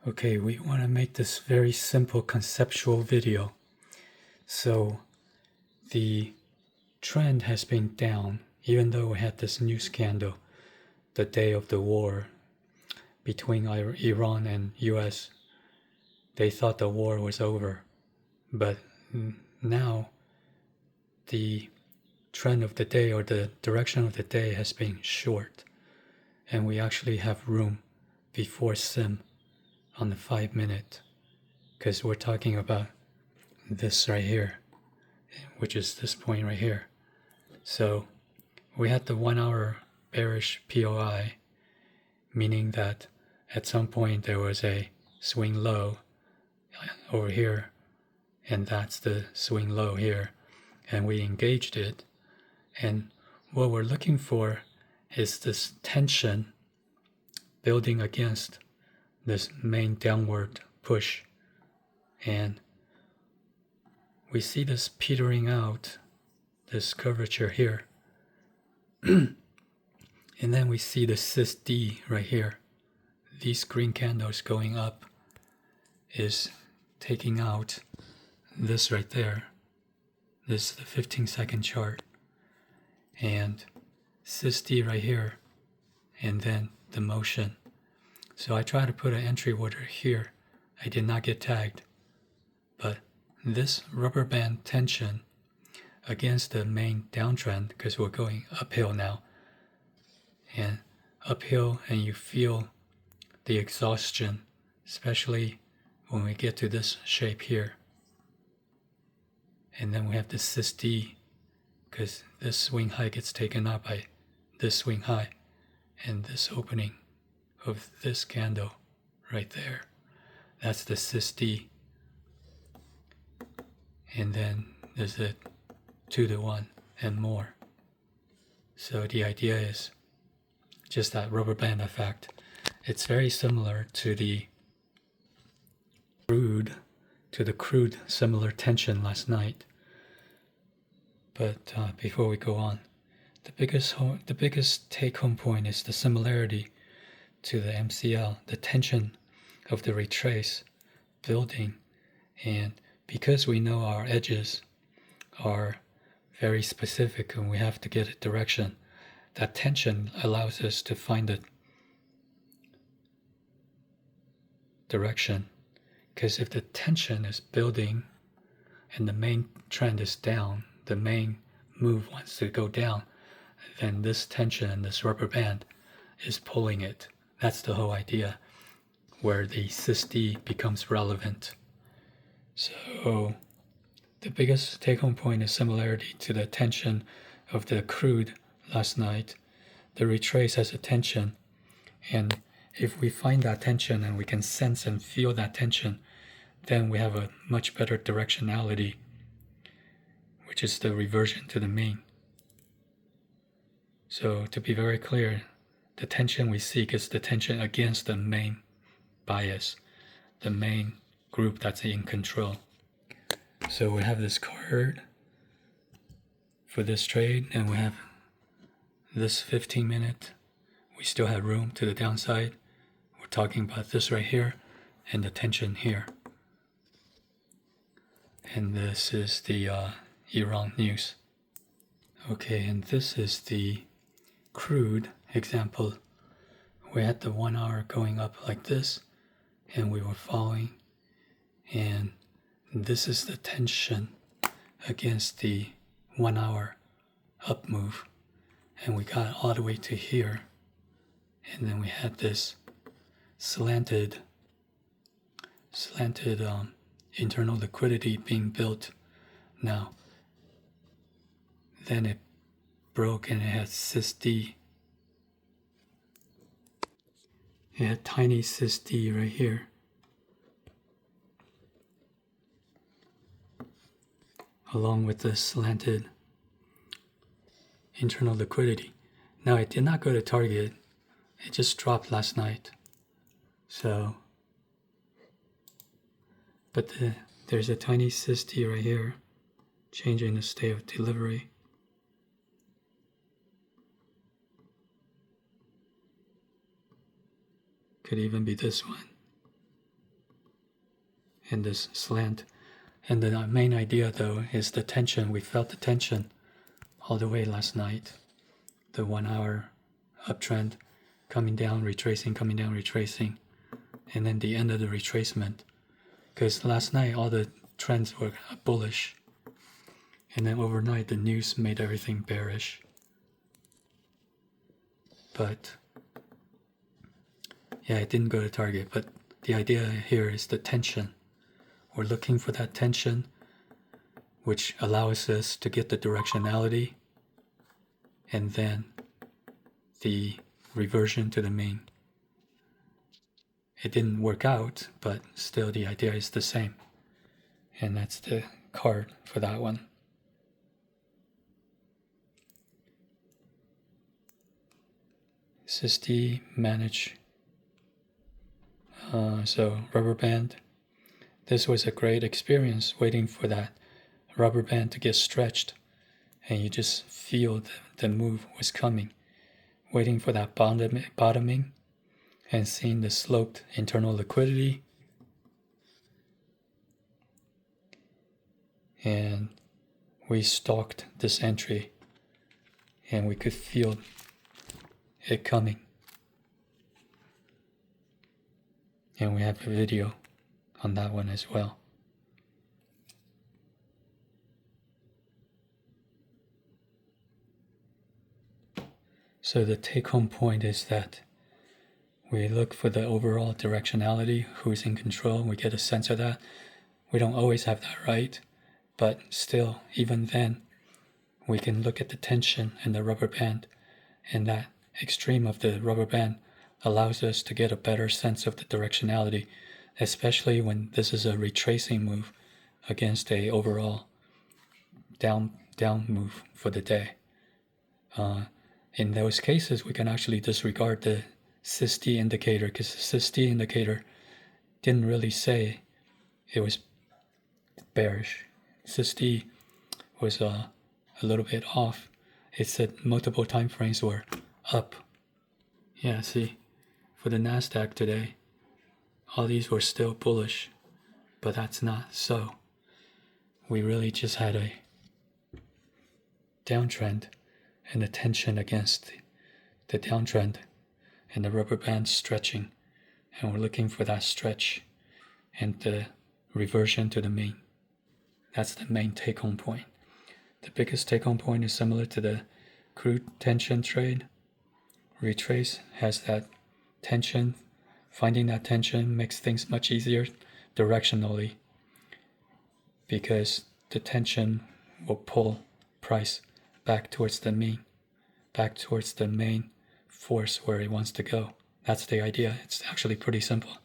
Okay, we want to make this very simple conceptual video. So the trend has been down, even though we had this news scandal the day of the war between Iran and US. They thought the war was over, but now the trend of the day or the direction of the day has been short, and we actually have room before sim on the 5 minute, because we're talking about this right here, which is this point right here. So we had the 1 hour bearish POI, meaning that at some point there was a swing low over here, and that's the swing low here, and we engaged it. And what we're looking for is this tension building against this main downward push, and we see this petering out, this curvature here. And then we see the sys-D right here. These green candles going up is taking out this right there. This is the 15-second chart. And sys-D right here. And then the motion. So I tried to put an entry order here. I did not get tagged. But this rubber band tension against the main downtrend, because we're going uphill now, and uphill, and you feel the exhaustion, especially when we get to this shape here. And then we have this sys-D, because this swing high gets taken up by this swing high, and this opening of this candle right there, that's the sys-D. And then there's a 2-to-1 and more. So the idea is just that rubber band effect. It's very similar to the crude similar tension last night. But before we go on, the biggest take-home point is the similarity to the MCL, the tension of the retrace building. And because we know our edges are very specific and we have to get a direction, that tension allows us to find a direction. Because if the tension is building and the main trend is down, the main move wants to go down, then this tension and this rubber band is pulling it. That's the whole idea, where the sys-D becomes relevant. So the biggest take-home point is similarity to the tension of the crude last night. The retrace has a tension, and if we find that tension and we can sense and feel that tension, then we have a much better directionality, which is the reversion to the mean. So to be very clear, the tension we seek is the tension against the main bias, the main group that's in control. So we have this card for this trade, and we have this 15-minute. We still have room to the downside. We're talking about this right here and the tension here. And this is the Iran news. Okay, and this is the crude example. We had the 1 hour going up like this, and we were following, and this is the tension against the 1 hour up move, and we got all the way to here, and then we had this slanted internal liquidity being built. Now then it broke, and it had sys-D. It had tiny sys-D right here. Along with the slanted internal liquidity. Now it did not go to target. It just dropped last night. So, but there's a tiny sys-D right here, changing the state of delivery. Could even be this one. in this slant. And the main idea though is the tension. We felt the tension all the way last night. The 1 hour uptrend coming down, retracing, coming down, retracing. And then the end of the retracement. Because last night all the trends were bullish. And then overnight the news made everything bearish. But yeah, it didn't go to target. But the idea here is the tension. We're looking for that tension, which allows us to get the directionality and then the reversion to the mean. It didn't work out, but still the idea is the same. And that's the card for that one. SysD manage. So rubberband. This was a great experience waiting for that rubberband to get stretched, and you just feel the move was coming, waiting for that bottoming and seeing the sloped internal liquidity. And we stalked this entry and we could feel it coming. And we have a video on that one as well. So the take-home point is that we look for the overall directionality, who's in control, we get a sense of that. We don't always have that right, but still, even then, we can look at the tension in the rubber band, and that extreme of the rubber band allows us to get a better sense of the directionality, especially when this is a retracing move against a overall down move for the day. In those cases, we can actually disregard the SysD indicator, because the SysD indicator didn't really say it was bearish. SysD was a little bit off. It said multiple time frames were up. Yeah, see, for the NASDAQ today, all these were still bullish, but that's not so. We really just had a downtrend and a tension against the downtrend and the rubber band stretching, and we're looking for that stretch and the reversion to the mean. That's the main take-home point. The biggest take-home point is similar to the crude tension trade. Retrace has that tension. Finding that tension makes things much easier directionally, because the tension will pull price back towards the mean, back towards the main force where it wants to go. That's the idea. It's actually pretty simple.